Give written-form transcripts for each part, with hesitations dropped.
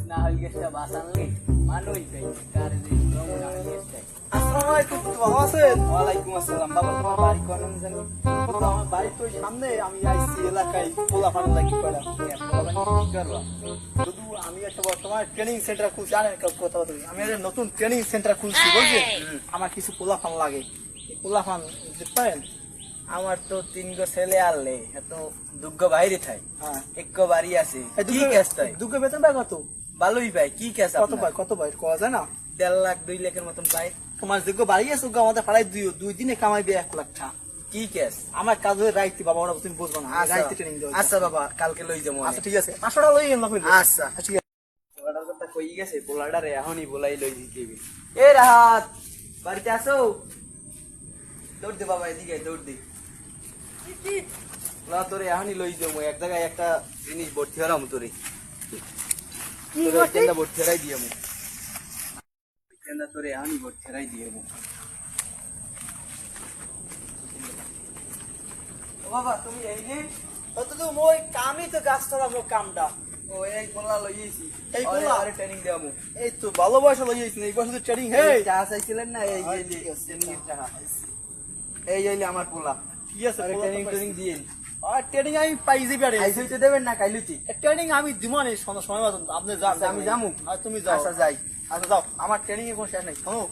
না হই গেছে বাসানলি মানুই তাই কার দিন রং না হই গেছে। আসসালামু আলাইকুম, ভালো আছেন? ওয়ালাইকুম আসসালাম। বাবা তোমার বাড়ি কোন জানি? তো আমার বাড়ির তো সামনে, আমি আইছি এলাকায় পোলাপান লাগি করা। শুধু আমি একটা বর্তমানে ট্রেনিং সেন্টার খুলছি, জানেন কথা বলি, আমি একটা নতুন ট্রেনিং সেন্টার খুলছি বুঝছেন। আমার কিছু পোলাপান লাগে, এই পোলাপান দিতে পারেন? আমার তো 3 গো ছেলে আনলে এত দুগ্গ বাইরে থাই। হ্যাঁ, এক বাড়ি আছে কি কেস তাই দুটো বেতন পাই কত? ভালোই ভাই কি কেস কত পাই, কত পাই কোয়া যায় না? 1.5 লাখ 2 লাখের মতন পাই। তোমার যোগ্য বাড়ি আছে, ওগো আমাদের পাড়ায় দুই দিনে কামাইবে 1 লাখ টাকা। কি কেস? আমার কাজ হয়ে রাইতে বাবা, ওরা তুমি বুঝবো না, রাইতে ট্রেনিং দেওয়া। আচ্ছা বাবা কালকে লই যাবো। আচ্ছা ঠিক আছে, 500 টাকা লই এলাম। আচ্ছা ঠিক আছে। পোলাটার কথা কই গেছে, পোলাটারে এখনই বলাই লই দিতে। এ রাহাত বাড়িতে আসো, দৌড় দে বাবা, এদিকে দৌড় দে। না তোরে এখনই লই যাবো, এক জায়গায় একটা জিনিস ভর্তি হলাম তোরে। কেন্দা ভর্তি হরাই দিয়ে কেন্দা তোরে এখনই ভর্তি হরাই দিয়ে। বাবা তুমি এই নে। অত তো মই কামই তো গাছ তোলাবো কামটা। ও এই পোলা লইয়েছি, এই পোলা? আরে ট্রেনিং দেবো। এই তো ভালো বয়সে লইয়েছি, এই বয়সে তো ট্রেনিং। হে এই চা চাইছিলেন না, এই যে ঠিক আছে, ট্রেনিং এর টাকা। এই হইলে আমার পোলা। ঠিক আছে, আরে ট্রেনিং ট্রেনিং দিয়েন। আর ট্রেনিং আমি পাই যাবি। আরে আইস হইতে দেবেন না কাইলুচি? ট্রেনিং আমি দিব না, সময় মতন আপনি যান। আচ্ছা, আমি যামু? আর তুমি যাও। আচ্ছা যাই। আচ্ছা যাও, আমার ট্রেনিং এ কোনো শেষ নাই। শোনো,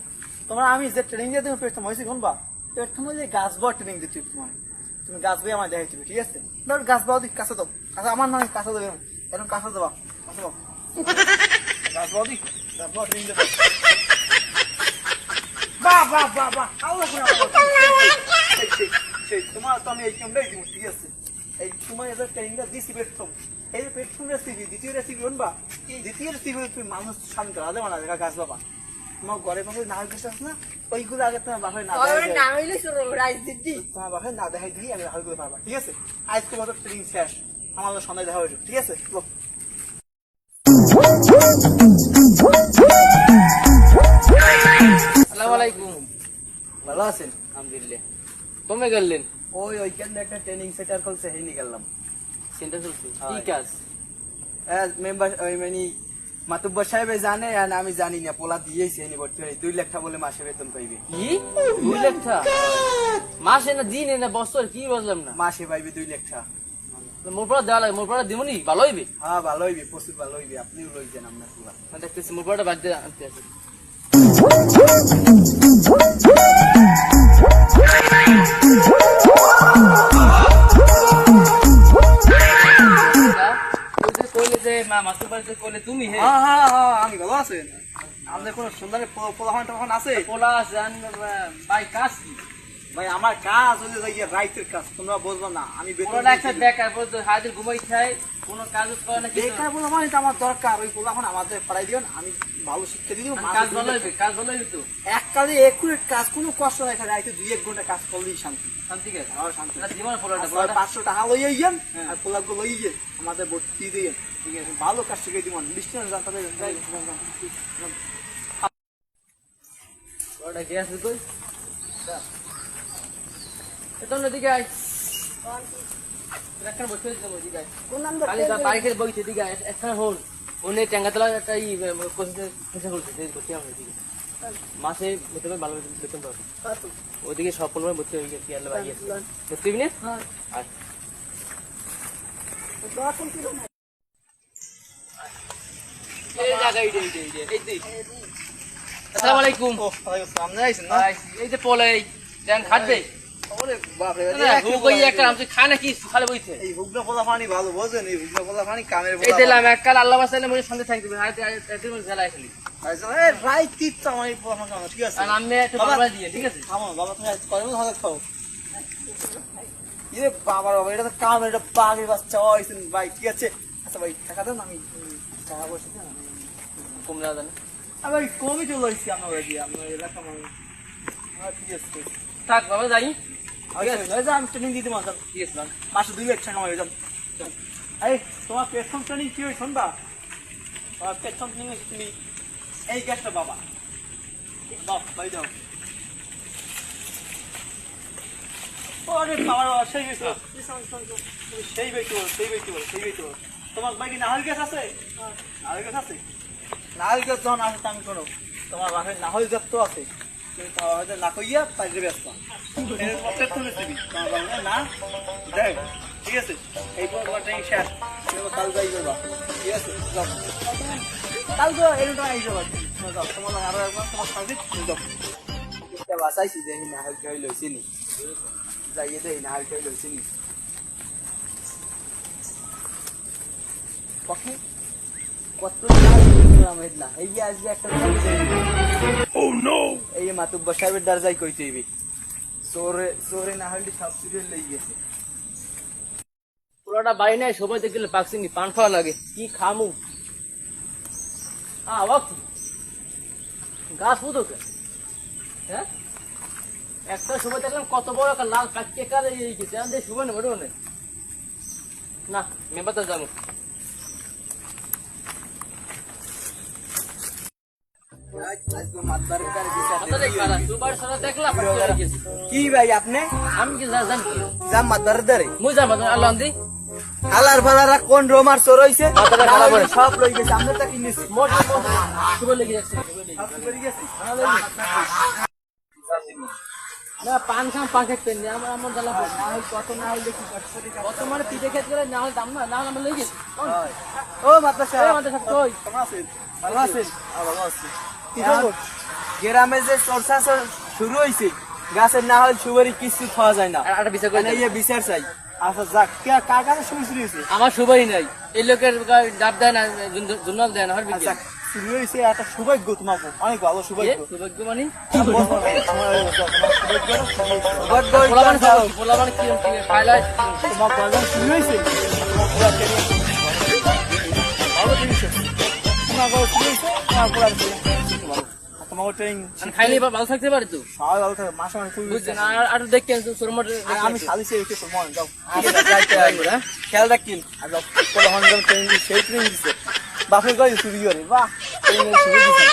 তোমার আমি যে ট্রেনিং দিয়ে তুমি পেটটা হয়েছি কোনবা পেটটা মধ্যে গাছ বাও ট্রেনিং দিচ্ছি তোমার। তুমি গাছ বই আমার দেখাই দিবে, ঠিক আছে? ধর গাছ বাও দিক, কাছে দাও। আচ্ছা আমার নয়, কাছে দেবে, এরকম কাছে দেবা। কাছে দাও, গাছ বাও দিক, গাছ বাও ট্রেনিং দেবে। বাহ বাহ বাহ বাহ, আল্লাহ করে সেই তোমার তো আমি এই কেমটাই দিব, ঠিক আছে? এই তোমার এদের ট্রেনিংটা দিছি পেট্রোম। এই পেট্রোম রেসিপি, দ্বিতীয় রেসিপি শুনবা? দ্বিতীয় রেসিপি তুমি মানুষ সামনে করা দেবা না, গাছ বাবা। তোমার ঘরে পাশে না গাছ আছে না, ওইগুলো আগে তোমার বাসায় না তোমার বাসায় না দেখাই দিই, আমি রাহুল করে পারবা, ঠিক আছে? আজ তোমার ট্রেনিং শেষ, আমার সন্ধ্যায় দেখা হয়েছে, ঠিক আছে? আসসালামু আলাইকুম। ভালো আছেন? আলহামদুলিল্লাহ। কমে গেলেন? ওই ওইখানে একটা ট্রেনিং সেন্টার খুলছে, হেনি গেলাম। সেন্টার খুলছে কি কাজ? মেম্বার ওই মানে মাতুব্বর সাহেবে জানে আর আমি জানি না, পোলা দিয়েছে হেনি ভর্তি হয়ে 2 লাখ টাকা বলে মাসে বেতন পাইবে। কি 2 লাখ টাকা মাসে না দিনে না বছর? কি বুঝলাম না। মাসে পাইবে 2 লাখ টাকা। মোর পড়া দেওয়া লাগে, মোর পড়া দিমুনি ভালো হইবে? হ্যাঁ ভালো হইবে, প্রচুর ভালো হইবে। আপনিও লই যান আপনার পোলা। আমি দেখতেছি মোর পড়াটা বাদ দিয়ে আনতে আছে। তুমি আমি ভালো আছেন? আমাদের কোন সুন্দর পোলাফান টোলাফান আছে? পোলা ভাই কাজ কি? ভাই আমার কাজ হলে রাইতের কাজ, তোমরা বুঝবো না। আমি বেকার বলতো হাজির ঘুমাই খাই, কোনো কাজ করে না। বেকার পোলাফান আমার দরকার, ওই পোলাফান আমাদের পাড়াই দিবেন, আমি ভালো শিক্ষা দিয়ে দিব। কাজ ভালো হইবে, কাজ ভালো হইবে তো। এক কাজে একুরেট কাজ, কোনো কষ্ট নাই, রাইতে 2-1 ঘন্টা কাজ করলেই শান্তি। শান্তি গেছে শান্তি। জীবন পোলাটা 500 টাকা লইয়ে গিয়েন, আর পোলাগুলো লইয়ে গিয়ে আমাদের ভর্তি দিয়ে, ঠিক আছে? ভালো কাজ শিখে দিব, বৃষ্টি না জানতে ওটা কি আছে কই? তোমরা দিকে আয়, একটা বসে যাবো দিকে আয়। কোন নাম খালি তারিখের বইছে দিকে আয়। একটা হল ওনে ট্যাঙ্গাতলা একটা পয়সা করছে, ভর্তি হবে দিকে মাসে ভর্তি হবে, ভালো বেতন পাবে। ওইদিকে সব পনেরো ভর্তি হয়ে গেছে, আল্লাহ ভাই আছে ভর্তি হবি না? আসসালামু আলাইকুম। এই যে পোলে খাটবে খায় না কি খালে বইছে। এই হুগলা পোলা পানি ভালো বোঝেন, এই হুগলা পোলা পানি কামের এই দিলাম এককাল আল্লাহ বাসাইলে মনে সন্ধ্যে থাকতে খেলায় খেলি। রাইত তীর্থ আমার এই পোলা পানি, ঠিক আছে? আমি একটু বাবা দিয়ে, ঠিক আছে? থামো বাবা, তুমি কয়জন হাজার খাও? ইয়ে বাবার বাবা, এটা তো কামের, এটা পাগের বাচ্চা হয়েছেন ভাই, ঠিক আছে? আচ্ছা ভাই টাকা দেন, আমি টাকা বসে দেন, কম দেওয়া জানে আমি কমই চলে আসছি আপনার দিয়ে, আপনার এলাকা মানুষ। ঠিক আছে থাক বাবা যাই। আমি ট্রেনিং দিতে পারতাম, ঠিক আছে মাসে 2 লাখ টাকা হয়ে যান। এই তোমার প্ল্যাটফর্ম ট্রেনিং কি হয় শুনবা? তোমার প্ল্যাটফর্ম ট্রেনিং তুমি এই গ্যাসটা বাবা দাও, ভাই দাও। ওরে বাবা, সেই বেশি সেই বেশি সেই বেশি সেই বেশি তোমার ভাই কি নাহল গাছ আছে? নাহল গাছ আছে? নাহল গাছ যখন আছে তা আমি শোনো, তোমার বাসায় নাহল গাছ তো আছে, তুমি তোমার বাসায় না কইয়া পাইলে ব্যস্ত তোমার বাবা না দেখ, ঠিক আছে? এই পর তোমার ট্রেনিং শেষ, তুমি কাল যাই করবা, ঠিক আছে? যাও কাল তো এরকম আই যাবা, যাও তোমার আরো একবার তোমার সার্ভিস যাও। একটা বাসাইছি দেখি নাহল খাই লইছি নি, যাইয়ে দেখি নাহল খাই লইছি নি। পক্ষে কত নাহল কিনলাম এদনা, এই যে আজকে একটা এই যে মাতুব্বর সাহেবের দরজায় কইতে হইবি, চোরে চোরে নাহলটি সব চুরে লই গেছে। পুরোটা বাড়ি নাই, সবাই দেখলে পাকছিনি, পান খাওয়া লাগে, কি খামু? গাছ বুঝো কে? হ্যাঁ, একটা সময় দেখলাম কত বড় একটা লাল কাটকে কার এই গেছে, আমাদের সময় নেই বড় নেই না, মেম্বার তো যাবো। কি ভাই আপনি? আমি কি জানি যাম মাতার দারে, মুই যাম আল্লাহ দি হালার ফালারা কোন রোমার চোর হইছে, সব লই গেছে, আমরা তা কিনেছি মোট সুবল লেগে যাচ্ছে, না পান খাম পান খেতেন আমার আমার জ্বালা পড়ে না হয় কত না হইলে কি কত মানে পিঠে খেতে গেলে না হলে দাম না হলে আমরা লই গেছি। ও মাতা সাহেব, মাতা সাহেব কই কেমন আছেন? ভালো আছেন? ভালো আছি। কি খবর? গ্রামে যে চর্চা শুরু হয়েছে, গাছের না হলে সুবারি কিছু খাওয়া যায় না, একটা বিচার করে এই বিচার চাই। আচ্ছা যাক, কার কাছে শুরু শুরু হয়েছে? আমার সুবারি নাই, এই লোকের ডাব দেয় না, জুনাল দেয় না, আচ্ছা শুরু হয়েছে একটা সৌভাগ্য, তোমাকে অনেক ভালো সৌভাগ্য। সৌভাগ্য মানে তোমার বাজার শুরু হয়েছে, তোমাকে ট্রেনিং খাইলে ভালো থাকতে পারে তো, সবাই ভালো থাকে, মাসে মাসে বুঝছেন? আর দেখেন আমি সালিশে এসে মনে যাও, খেয়াল রাখেন। আর যাও ট্রেনিং সেই ট্রেনিং দিচ্ছে বাপের গাড়ি শুরু করে, বাহ ট্রেনিং শুরু দিচ্ছে।